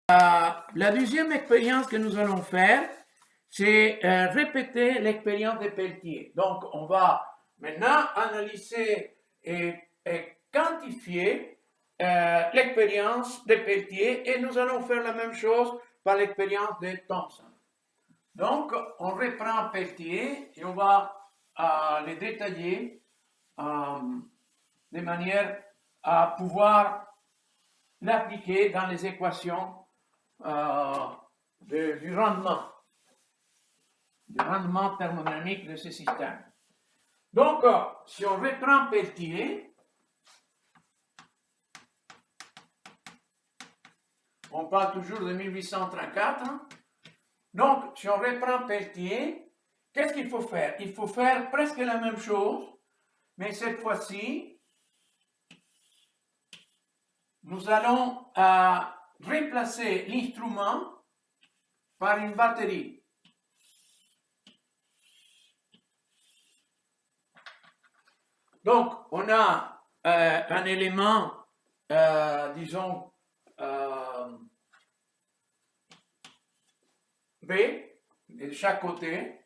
La deuxième expérience que nous allons faire, c'est répéter l'expérience de Pelletier. Donc, on va maintenant analyser et quantifier l'expérience de Pelletier et nous allons faire la même chose par l'expérience de Thomson. Donc, on reprend Pelletier et on va les détailler de manière à pouvoir l'appliquer dans les équations du rendement thermodynamique de ce système. Donc, si on reprend Pelletier, on parle toujours de 1834. Donc, si on reprend Pelletier, qu'est-ce qu'il faut faire? Il faut faire presque la même chose, mais cette fois-ci, nous allons remplacer l'instrument par une batterie. Donc, on a un élément, disons, B de chaque côté.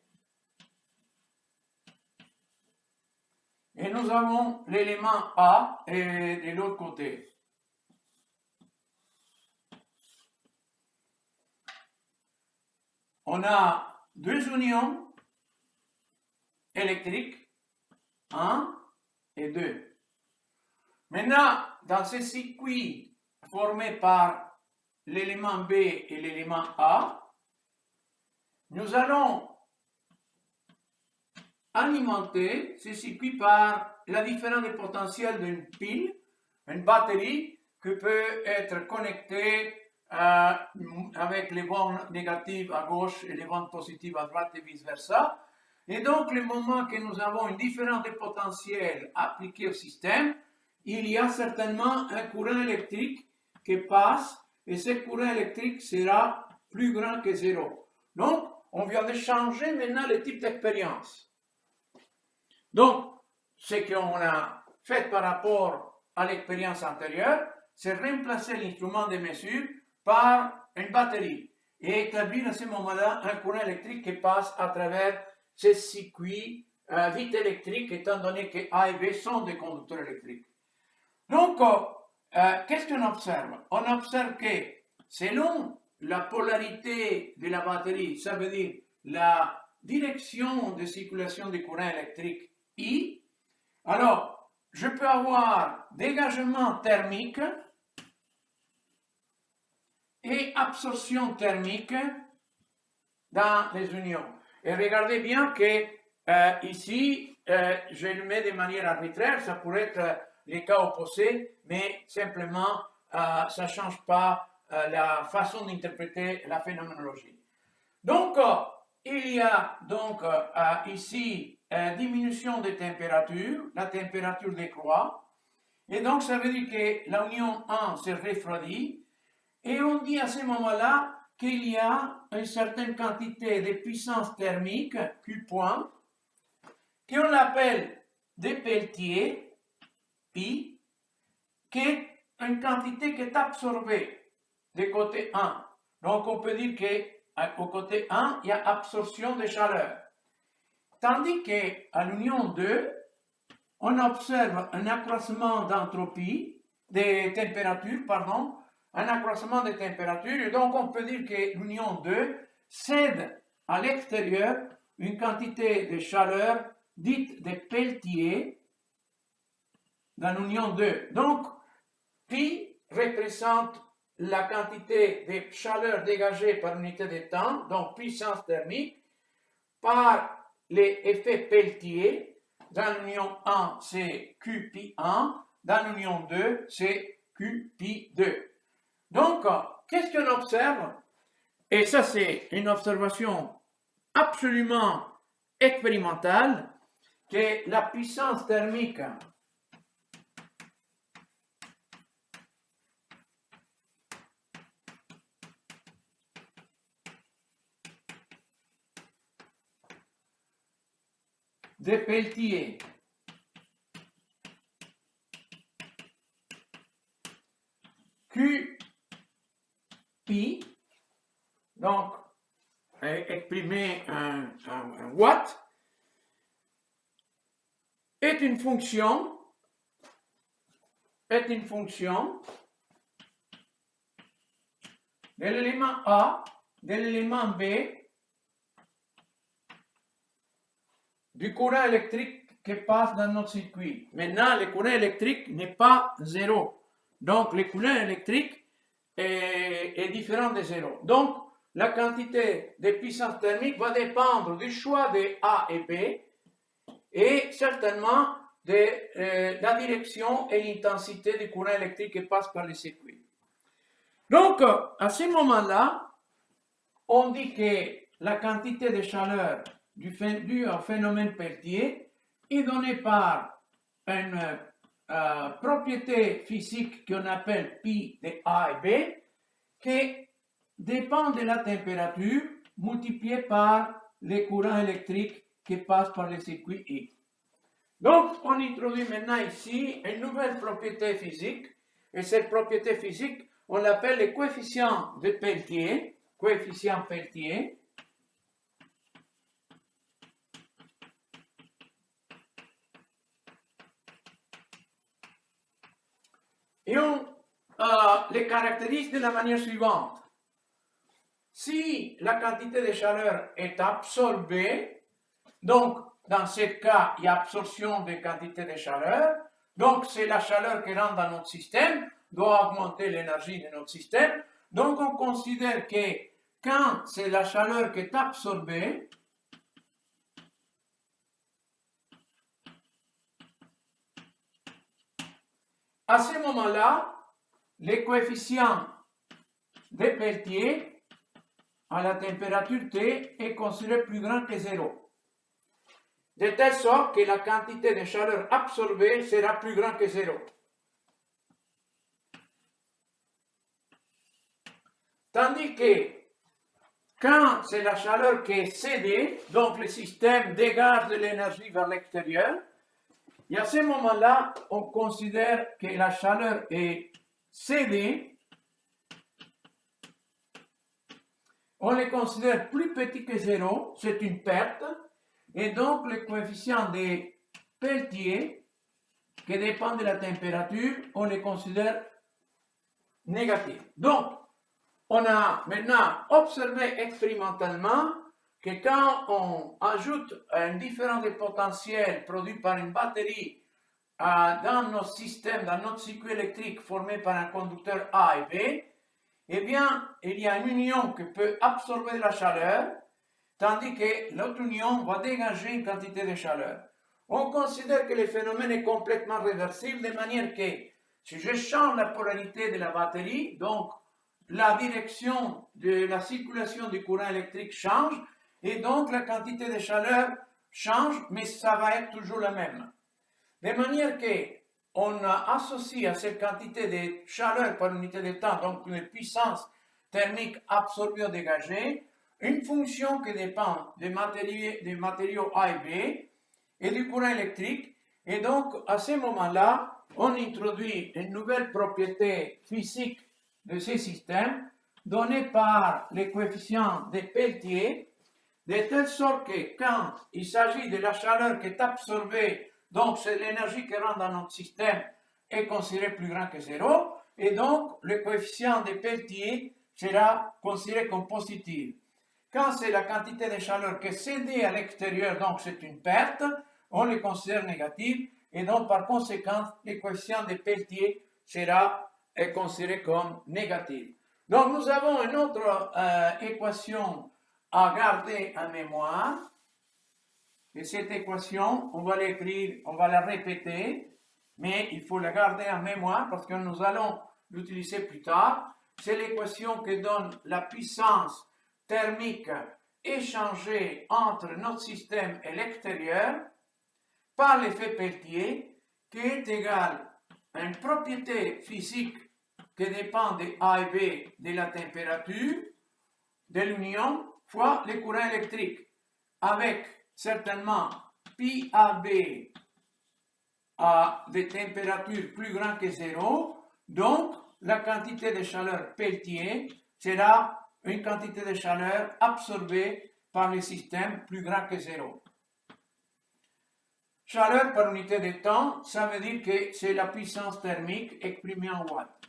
Et nous avons l'élément A de l'autre côté. On a deux unions électriques, 1 et 2. Maintenant, dans ce circuit formé par l'élément B et l'élément A, nous allons alimenter ce circuit par la différence de potentiel d'une pile, une batterie qui peut être connectée avec les bornes négatives à gauche et les bornes positives à droite et vice-versa. Et donc, le moment que nous avons une différence de potentiel appliquée au système, il y a certainement un courant électrique qui passe et ce courant électrique sera plus grand que 0. Donc, on vient de changer maintenant le type d'expérience. Donc, ce qu'on a fait par rapport à l'expérience antérieure, c'est remplacer l'instrument de mesure par une batterie et établir à ce moment-là un courant électrique qui passe à travers ces circuits dits électriques, étant donné que A et B sont des conducteurs électriques. Donc, qu'est-ce qu'on observe? On observe que selon la polarité de la batterie, ça veut dire la direction de circulation du courant électrique I, alors je peux avoir dégagement thermique et absorption thermique dans les unions. Et regardez bien que ici, je le mets de manière arbitraire, ça pourrait être les cas opposés, mais simplement, ça ne change pas la façon d'interpréter la phénoménologie. Donc, il y a donc ici diminution de température, la température décroît, et donc ça veut dire que l'union 1 se refroidit, et on dit à ce moment-là qu'il y a une certaine quantité de puissance thermique, Q point, qu'on appelle de Pelletier, pi, qui est une quantité qui est absorbée du côté 1. Donc on peut dire qu'au côté 1, il y a absorption de chaleur. Tandis qu'à l'union 2, on observe un accroissement d'entropie, de température, pardon, un accroissement de température, et donc on peut dire que l'union 2 cède à l'extérieur une quantité de chaleur dite de Pelletier dans l'union 2. Donc, pi représente la quantité de chaleur dégagée par unité de temps, donc puissance thermique, par l'effet Pelletier. Dans l'union 1, c'est Q pi 1, dans l'union 2, c'est Q pi 2. Donc, qu'est-ce qu'on observe? Et ça, c'est une observation absolument expérimentale, que la puissance thermique de Pelletier Q pi, donc exprimé en watts, est une fonction de l'élément A, de l'élément B, du courant électrique qui passe dans notre circuit. Maintenant, le courant électrique n'est pas zéro. Donc, le courant électrique est différent de zéro. Donc, la quantité de puissance thermique va dépendre du choix de A et B et certainement de la direction et l'intensité du courant électrique qui passe par le circuit. Donc, à ce moment-là, on dit que la quantité de chaleur due au phénomène Peltier est donnée par une propriété physique qu'on appelle pi de A et B, qui dépend de la température multipliée par le courant électrique qui passe par le circuit I. Donc, on introduit maintenant ici une nouvelle propriété physique, et cette propriété physique, on l'appelle le coefficient de Peltier, coefficient Peltier. Et on les caractérise de la manière suivante. Si la quantité de chaleur est absorbée, donc dans ce cas, il y a absorption de quantité de chaleur, donc c'est la chaleur qui rentre dans notre système, doit augmenter l'énergie de notre système, donc on considère que quand c'est la chaleur qui est absorbée, à ce moment-là, le coefficient de Peltier à la température T est considéré plus grand que 0. De telle sorte que la quantité de chaleur absorbée sera plus grande que 0. Tandis que quand c'est la chaleur qui est cédée, donc le système dégage de l'énergie vers l'extérieur, et à ce moment-là, on considère que la chaleur est cédée, on les considère plus petit que 0, c'est une perte, et donc le coefficient de Peltier, qui dépend de la température, on les considère négatifs. Donc, on a maintenant observé expérimentalement que quand on ajoute un différent de potentiel produit par une batterie dans notre système, dans notre circuit électrique formé par un conducteur A et B, eh bien, il y a une union qui peut absorber de la chaleur, tandis que l'autre union va dégager une quantité de chaleur. On considère que le phénomène est complètement réversible, de manière que si je change la polarité de la batterie, donc la direction de la circulation du courant électrique change, et donc la quantité de chaleur change, mais ça va être toujours la même. De manière que on associe à cette quantité de chaleur par unité de temps, donc une puissance thermique absorbée ou dégagée, une fonction qui dépend des matériaux A et B et du courant électrique. Et donc, à ce moment-là, on introduit une nouvelle propriété physique de ces systèmes donnée par les coefficients de Peltier, de telle sorte que quand il s'agit de la chaleur qui est absorbée, donc c'est l'énergie qui rentre dans notre système, est considérée plus grand que 0, et donc le coefficient de Peltier sera considéré comme positif. Quand c'est la quantité de chaleur qui est cédée à l'extérieur, donc c'est une perte, on le considère négatif, et donc par conséquent, le coefficient de Peltier sera considéré comme négatif. Donc nous avons une autre équation à garder en mémoire. Et cette équation, on va l'écrire, on va la répéter, mais il faut la garder en mémoire parce que nous allons l'utiliser plus tard. C'est l'équation qui donne la puissance thermique échangée entre notre système et l'extérieur par l'effet Peltier, qui est égal à une propriété physique qui dépend de A et B de la température de l'union fois le courant électrique, avec certainement pi AB à des températures plus grandes que 0, donc la quantité de chaleur Peltier sera une quantité de chaleur absorbée par le système plus grand que 0. Chaleur par unité de temps, ça veut dire que c'est la puissance thermique exprimée en watts.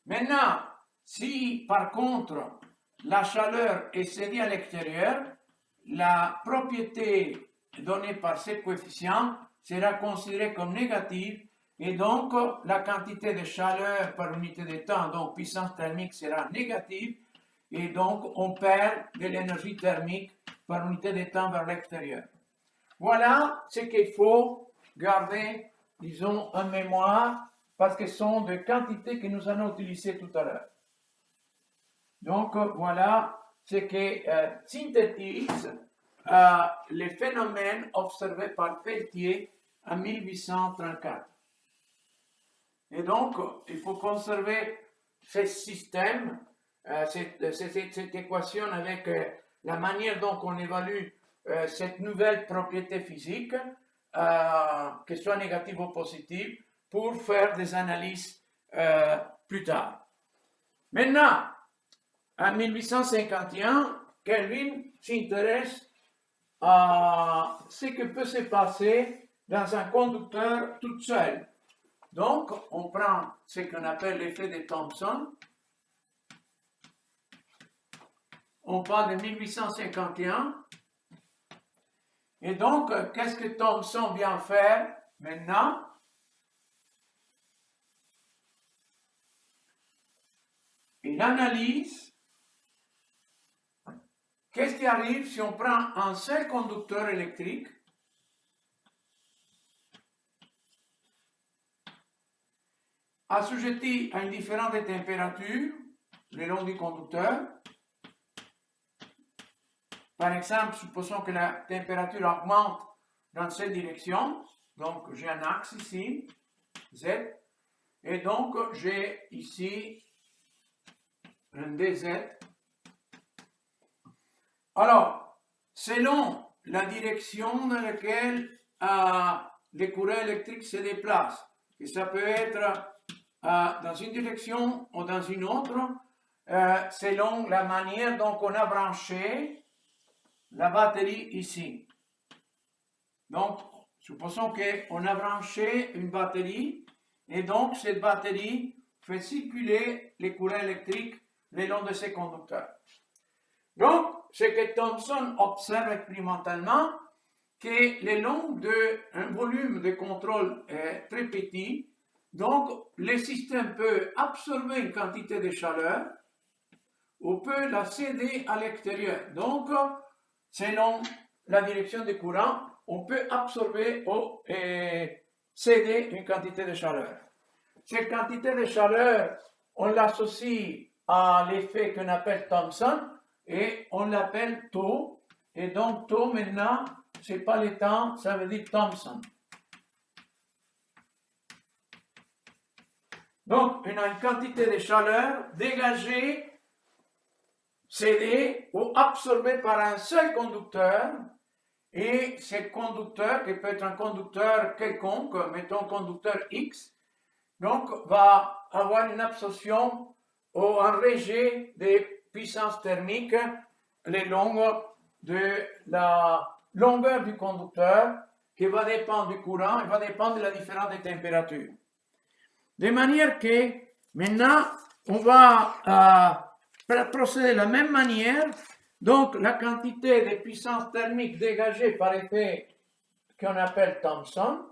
Maintenant, si par contre la chaleur est cédée à l'extérieur, la propriété donnée par ce coefficient sera considérée comme négative et donc la quantité de chaleur par unité de temps, donc puissance thermique, sera négative et donc on perd de l'énergie thermique par unité de temps vers l'extérieur. Voilà ce qu'il faut garder, disons, en mémoire parce que ce sont des quantités que nous allons utiliser tout à l'heure. Donc voilà ce qui synthétise les phénomènes observés par Peltier en 1834. Et donc, il faut conserver ce système, cette équation avec la manière dont on évalue cette nouvelle propriété physique, qu'elle soit négative ou positive, pour faire des analyses plus tard. Maintenant, en 1851, Kelvin s'intéresse à ce que peut se passer dans un conducteur tout seul. Donc, on prend ce qu'on appelle l'effet de Thomson. On parle de 1851. Et donc, qu'est-ce que Thomson vient faire maintenant? Il analyse qu'est-ce qui arrive si on prend un seul conducteur électrique assujetti à une différence de température le long du conducteur. Par exemple, supposons que la température augmente dans cette direction. Donc, j'ai un axe ici, Z. Et donc, j'ai ici un DZ. Alors, selon la direction dans laquelle le courant électrique se déplace, et ça peut être dans une direction ou dans une autre, selon la manière dont on a branché la batterie ici. Donc, supposons qu'on a branché une batterie et donc cette batterie fait circuler les courants électriques le long de ces conducteurs. Donc, ce que Thomson observe expérimentalement, que le long d'un volume de contrôle très petit, donc le système peut absorber une quantité de chaleur ou peut la céder à l'extérieur. Donc, selon la direction du courant, on peut absorber ou céder une quantité de chaleur. Cette quantité de chaleur, on l'associe à l'effet qu'on appelle Thomson et on l'appelle taux. Et donc, taux maintenant, ce n'est pas le temps, ça veut dire Thomson. Donc, on a une quantité de chaleur dégagée, cédée ou absorbée par un seul conducteur. Et ce conducteur, qui peut être un conducteur quelconque, mettons conducteur X, donc va avoir une absorption ou un rejet de puissance thermique le long de la longueur du conducteur qui va dépendre du courant et va dépendre de la différence de température. De manière que maintenant, on va procéder de la même manière. Donc, la quantité de puissance thermique dégagée par effet qu'on appelle Thomson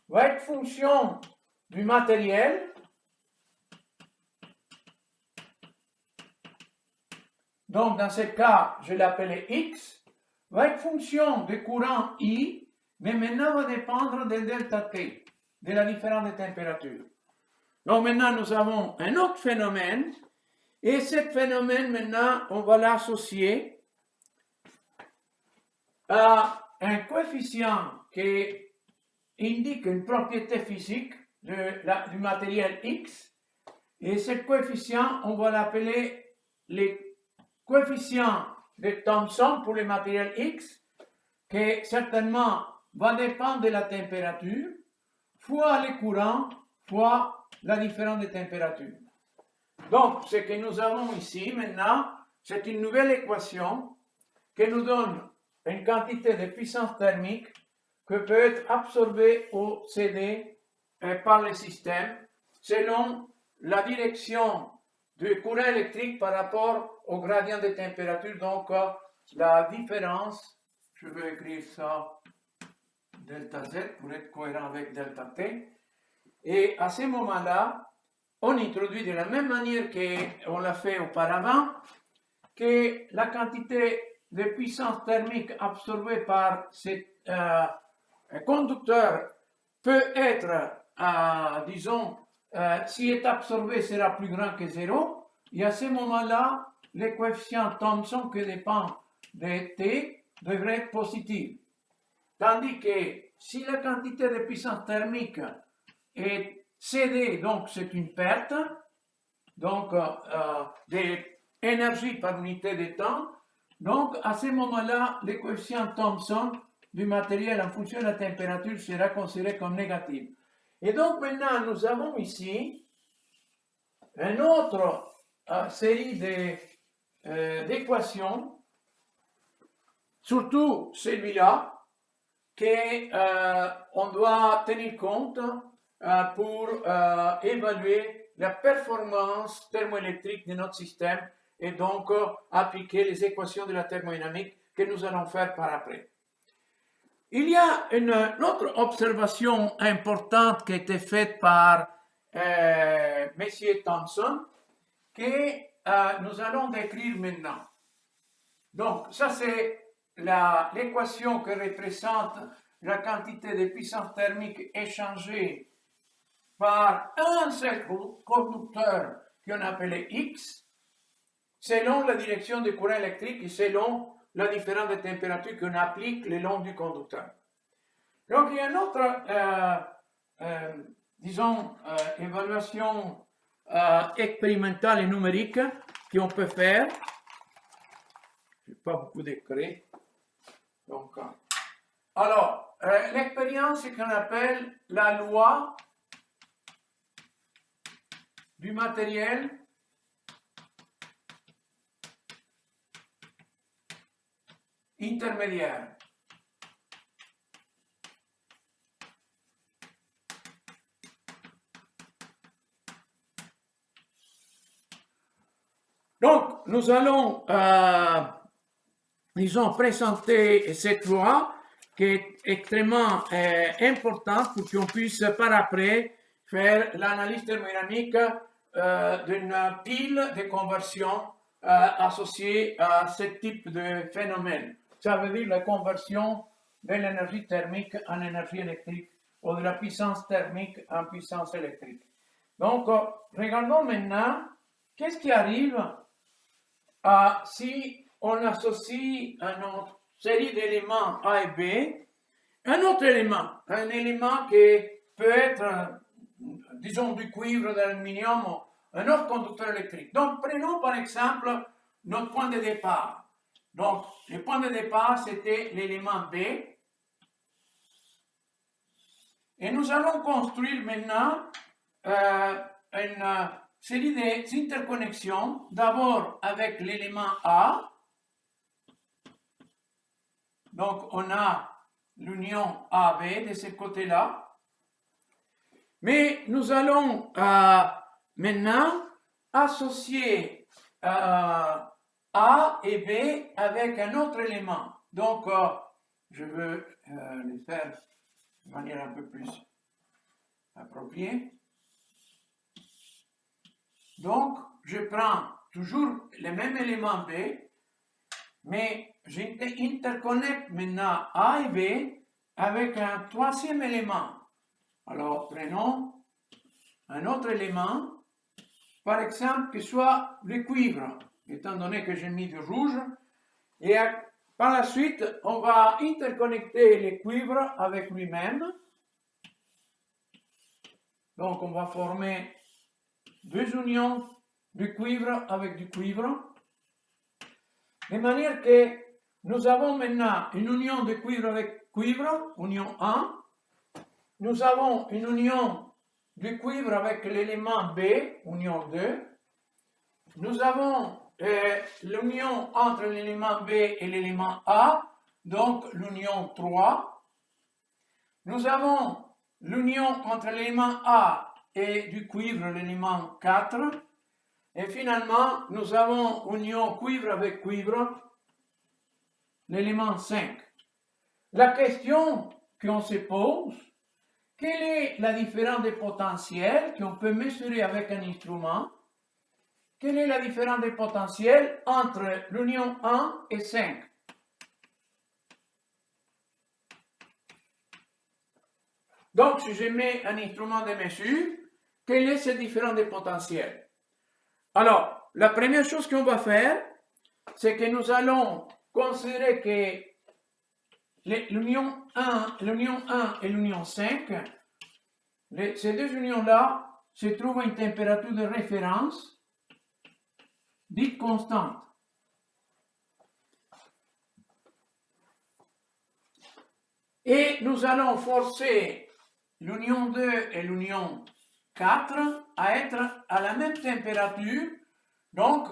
va être fonction du matériel. Donc, dans ce cas, je l'appelle X, va être fonction du courant I, mais maintenant va dépendre de delta T, de la différence de température. Donc, maintenant, nous avons un autre phénomène, et ce phénomène, maintenant, on va l'associer à un coefficient qui indique une propriété physique du matériel X, et ce coefficient, on va l'appeler le coefficient de Thomson pour le matériel X, qui certainement va dépendre de la température, fois le courant, fois la différence de température. Donc, ce que nous avons ici maintenant, c'est une nouvelle équation qui nous donne une quantité de puissance thermique qui peut être absorbée ou cédée par le système selon la direction du courant électrique par rapport au gradient de température. Donc, la différence, je vais écrire ça delta Z pour être cohérent avec delta T. Et à ce moment-là, on introduit de la même manière qu'on l'a fait auparavant, que la quantité de puissance thermique absorbée par ce conducteur peut être, disons, si est absorbé sera plus grand que 0, et à ce moment-là, le coefficient Thomson qui dépend de T devrait être positif. Tandis que si la quantité de puissance thermique est cédée, donc c'est une perte, donc d'énergie par unité de temps, donc à ce moment-là, le coefficient Thomson du matériel en fonction de la température sera considéré comme négatif. Et donc maintenant, nous avons ici une autre série d'équations, surtout celui-là, qu'on doit tenir compte pour évaluer la performance thermoélectrique de notre système et donc appliquer les équations de la thermodynamique que nous allons faire par après. Il y a une autre observation importante qui a été faite par Messier Thomson que nous allons décrire maintenant. Donc, ça c'est l'équation qui représente la quantité de puissance thermique échangée par un seul conducteur qu'on appelait X, selon la direction du courant électrique et selon la différence de température qu'on applique le long du conducteur. Donc, il y a une autre, disons, évaluation expérimentale et numérique qu'on peut faire. Je n'ai pas beaucoup d'écrits. Donc, alors, l'expérience, c'est qu'on appelle la loi du matériel intermédiaire. Donc, nous allons, disons, présenter cette loi qui est extrêmement importante pour qu'on puisse par après faire l'analyse thermodynamique d'une pile de conversion associée à ce type de phénomène. Ça veut dire la conversion de l'énergie thermique en énergie électrique ou de la puissance thermique en puissance électrique. Donc, regardons maintenant qu'est-ce qui arrive si on associe à notre série d'éléments A et B un autre élément, un élément qui peut être, disons, du cuivre, de l'aluminium, un autre conducteur électrique. Donc, prenons par exemple notre point de départ. Donc, le point de départ, c'était l'élément B. Et nous allons construire maintenant une série d'interconnexions, d'abord avec l'élément A. Donc, on a l'union AB de ce côté-là. Mais nous allons maintenant associer A et B avec un autre élément. Donc, je veux les faire de manière un peu plus appropriée. Donc, je prends toujours le même élément B, mais j'interconnecte maintenant A et B avec un troisième élément. Alors, prenons un autre élément, par exemple, que soit le cuivre, étant donné que j'ai mis du rouge, et par la suite, on va interconnecter le cuivre avec lui-même. Donc, on va former deux unions du cuivre avec du cuivre, de manière que nous avons maintenant une union de cuivre avec cuivre, union 1. Nous avons une union du cuivre avec l'élément B, union 2. nous avons l'union entre l'élément B et l'élément A, donc l'union 3. Nous avons l'union entre l'élément A et du cuivre, l'élément 4. Et finalement, nous avons union cuivre avec cuivre, l'élément 5. La question qu'on se pose, quelle est la différence des potentiels qu'on peut mesurer avec un instrument? Quelle est la différence des potentiels entre l'union 1 et 5? Donc, si je mets un instrument de mesure, quelle est cette différence des potentiels? Alors, la première chose qu'on va faire, c'est que nous allons considérer que l'union 1 et l'union 5, ces deux unions-là se trouvent à une température de référence dite constante. Et nous allons forcer l'union 2 et l'union 4 à être à la même température. Donc,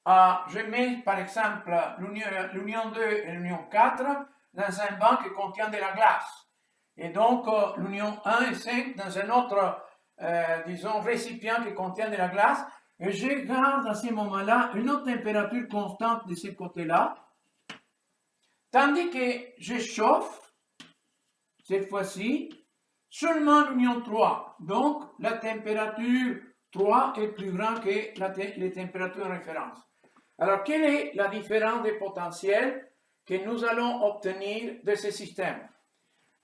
je mets par exemple l'union 2 et l'union 4 dans un banc qui contient de la glace. Et donc, l'union 1 et 5 dans un autre, disons, récipient qui contient de la glace. Et je garde à ce moment-là une autre température constante de ce côté-là. Tandis que je chauffe, cette fois-ci, seulement l'union 3. Donc, la température 3 est plus grande que les températures de référence. Alors, quelle est la différence des potentiels que nous allons obtenir de ce système?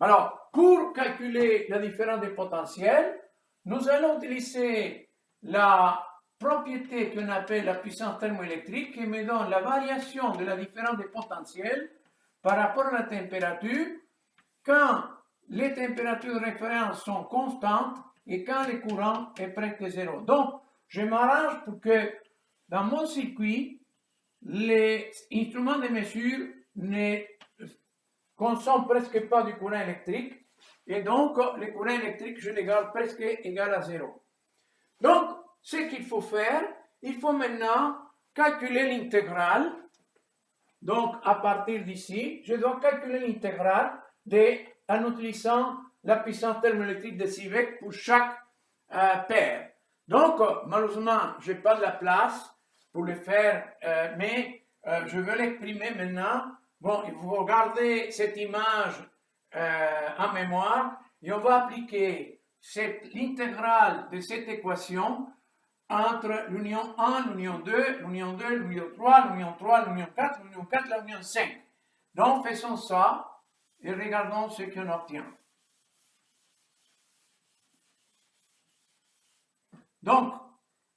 Alors, pour calculer la différence des potentiels, nous allons utiliser la propriété qu'on appelle la puissance thermoélectrique qui me donne la variation de la différence des potentiels par rapport à la température quand les températures de référence sont constantes et quand le courant est presque zéro. Donc, je m'arrange pour que dans mon circuit, les instruments de mesure ne consomment presque pas du courant électrique et donc le courant électrique, je le garde presque égal à zéro. Donc, ce qu'il faut faire, il faut maintenant calculer l'intégrale. Donc, à partir d'ici, je dois calculer l'intégrale en utilisant la puissance thermoélectrique de Seebeck pour chaque paire. Donc, malheureusement, je n'ai pas de la place pour le faire, mais je vais l'exprimer maintenant. Bon, il faut regarder cette image en mémoire et on va appliquer l'intégrale de cette équation entre l'union 1, l'union 2, l'union 2, l'union 3, l'union 3, l'union 4, l'union 4, l'union 5. Donc, faisons ça et regardons ce qu'on obtient. Donc,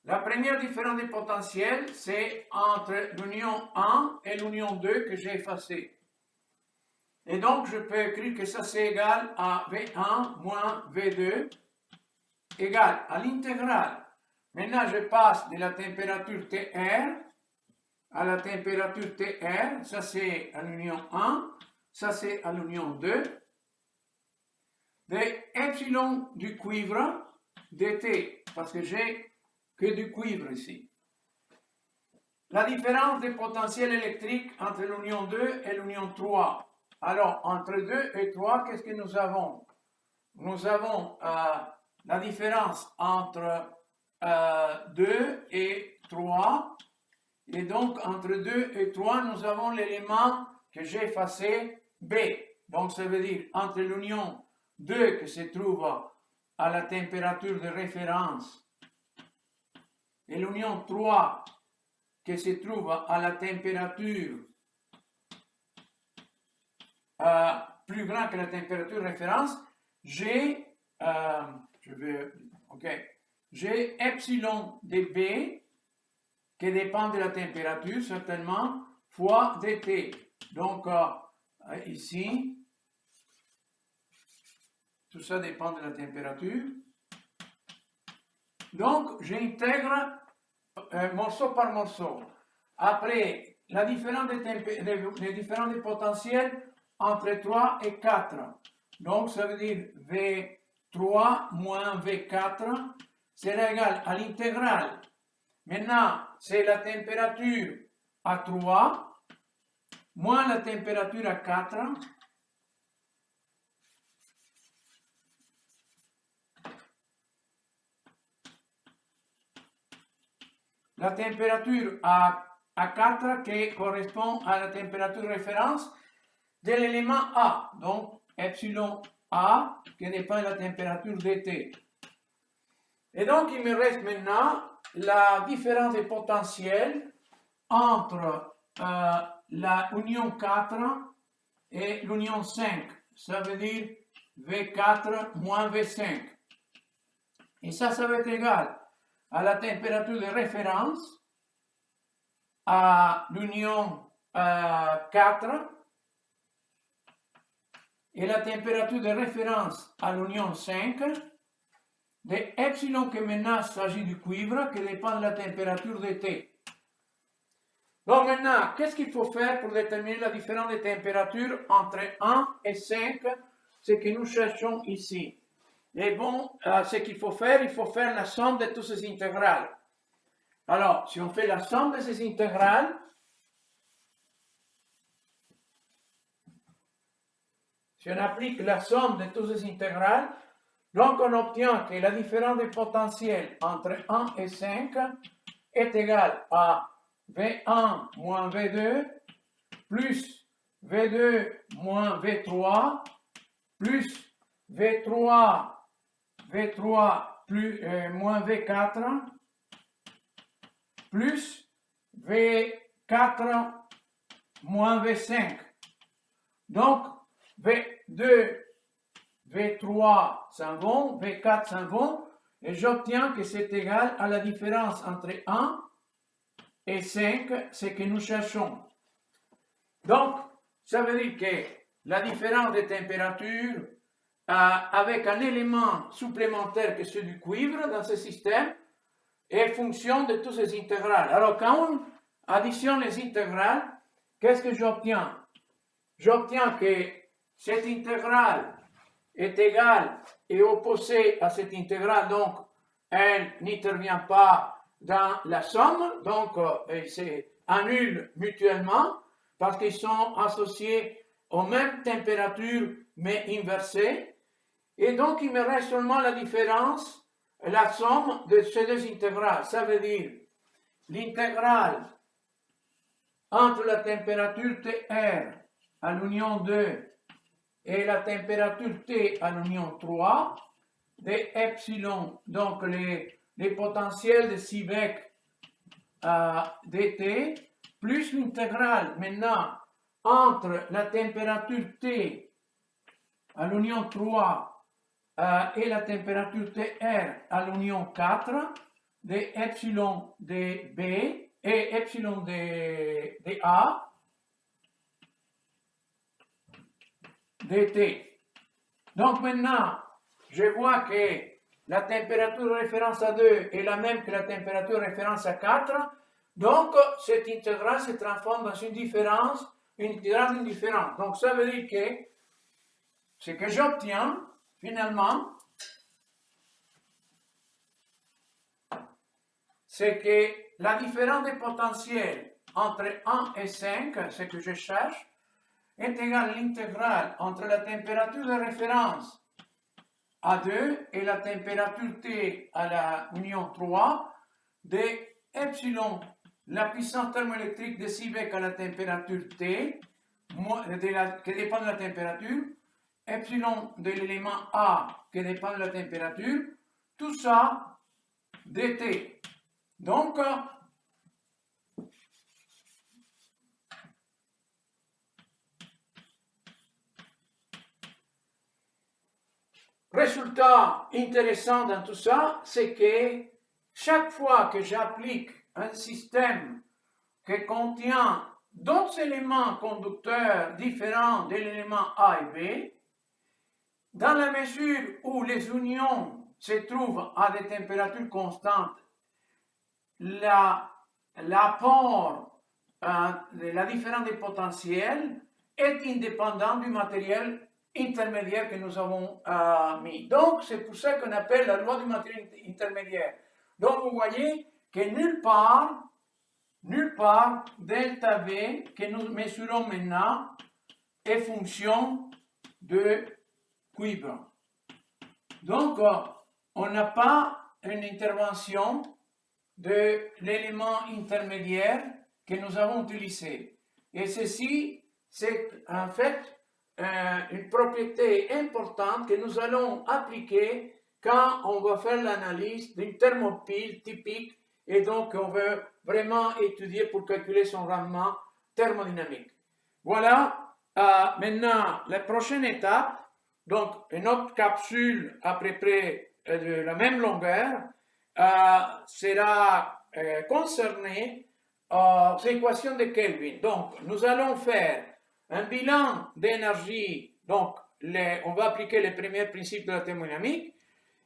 la première différence des potentiels, c'est entre l'union 1 et l'union 2 que j'ai effacé. Et donc, je peux écrire que ça, c'est égal à V1 moins V2 égale à l'intégrale. Maintenant, je passe de la température TR à la température TR. Ça, c'est à l'union 1. Ça, c'est à l'union 2. De epsilon du cuivre dt, parce que j'ai que du cuivre ici. La différence des potentiels électriques entre l'union 2 et l'union 3. Alors, entre 2 et 3, qu'est-ce que nous avons? Nous avons la différence entre 2 et 3. Et donc, entre 2 et 3, nous avons l'élément que j'ai effacé, B. Donc, ça veut dire entre l'union 2 qui se trouve à la température de référence et l'union 3 qui se trouve à la température plus grande que la température de référence, j'ai epsilon dB qui dépend de la température certainement fois dt. Donc ici, tout ça dépend de la température. Donc j'intègre morceau par morceau. Après, la différence les différences des potentiels entre 3 et 4. Donc ça veut dire V3 moins V4 sera égal à l'intégrale. Maintenant, c'est la température à 3 moins la température à 4 la température à 4 qui correspond à la température référence de l'élément A, donc epsilon A qui dépend de la température dt. Et donc il me reste maintenant la différence des potentiels entre la union 4 et l'union 5. Ça veut dire V4 moins V5. Et ça va être égal à la température de référence à l'union 4 et la température de référence à l'union 5 de epsilon que maintenant il s'agit du cuivre qui dépend de la température de T. Donc maintenant, qu'est-ce qu'il faut faire pour déterminer la différence de température entre 1 et 5, ce que nous cherchons ici? Et bon, ce qu'il faut faire, il faut faire la somme de toutes ces intégrales. Alors, si on fait la somme de ces intégrales, si on applique la somme de toutes ces intégrales, donc on obtient que la différence de potentiel entre 1 et 5 est égale à V1 moins V2 plus V2 moins V3 plus V3 plus, moins V4 plus V4 moins V5. Donc, V2, V3 s'en vont, V4 s'en vont, et j'obtiens que c'est égal à la différence entre 1 et 5, ce que nous cherchons. Donc, ça veut dire que la différence de température avec un élément supplémentaire que c'est du cuivre dans ce système est fonction de toutes ces intégrales. Alors, quand on additionne les intégrales, qu'est-ce que j'obtiens? J'obtiens que cette intégrale est égale et opposée à cette intégrale, donc elle n'intervient pas dans la somme, donc ils s'annulent mutuellement parce qu'ils sont associés aux mêmes températures mais inversées. Et donc il me reste seulement la différence, la somme de ces deux intégrales. Ça veut dire l'intégrale entre la température TR à l'union 2 et la température T à l'union 3 de epsilon, donc les potentiels de Seebeck dt, plus l'intégrale maintenant entre la température T à l'union 3 et la température TR à l'union 4 de epsilon de B et epsilon de A dt. Donc maintenant, je vois que la température de référence à 2 est la même que la température de référence à 4. Donc, cette intégrale se transforme dans une différence, une intégrale d'une différence. Donc, ça veut dire que ce que j'obtiens, finalement, c'est que la différence de potentiel entre 1 et 5, ce que je cherche, est égale à l'intégrale entre la température de référence à 2 et la température T à la union 3 de epsilon, la puissance thermoélectrique de Seebeck à la température T, qui dépend de la température, epsilon de l'élément A qui dépend de la température, tout ça dt. Donc, résultat intéressant dans tout ça, c'est que chaque fois que j'applique un système qui contient d'autres éléments conducteurs différents de l'élément A et B, dans la mesure où les unions se trouvent à des températures constantes, l'apport de la différence des potentiels est indépendant du matériel intermédiaire que nous avons mis. Donc, c'est pour ça qu'on appelle la loi du matériel intermédiaire. Donc, vous voyez que nulle part nulle part, delta V que nous mesurons maintenant est fonction de cuivre. Donc, on n'a pas une intervention de l'élément intermédiaire que nous avons utilisé. Et ceci, c'est en fait une propriété importante que nous allons appliquer quand on va faire l'analyse d'une thermopile typique et donc on veut vraiment étudier pour calculer son rendement thermodynamique. Voilà, maintenant la prochaine étape, donc une autre capsule à peu près de la même longueur sera concernée aux équations de Kelvin. Donc nous allons faire un bilan d'énergie, donc on va appliquer les premiers principes de la thermodynamique,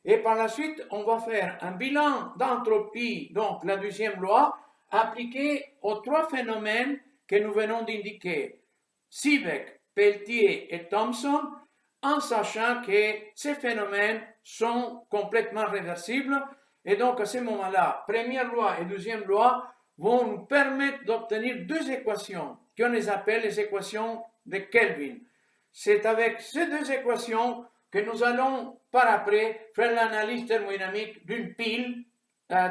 et par la suite, on va faire un bilan d'entropie, donc la deuxième loi, appliquée aux trois phénomènes que nous venons d'indiquer, Seebeck, Peltier et Thomson, en sachant que ces phénomènes sont complètement réversibles, et donc à ce moment-là, première loi et deuxième loi vont nous permettre d'obtenir deux équations, qu'on les appelle les équations de Kelvin. C'est avec ces deux équations que nous allons par après faire l'analyse thermodynamique d'une pile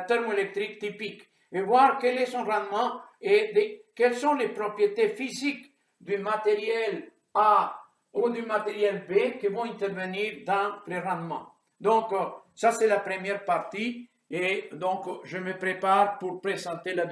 thermoélectrique typique et voir quel est son rendement et quelles sont les propriétés physiques du matériel A ou du matériel B qui vont intervenir dans le rendement. Donc, ça c'est la première partie et donc je me prépare pour présenter la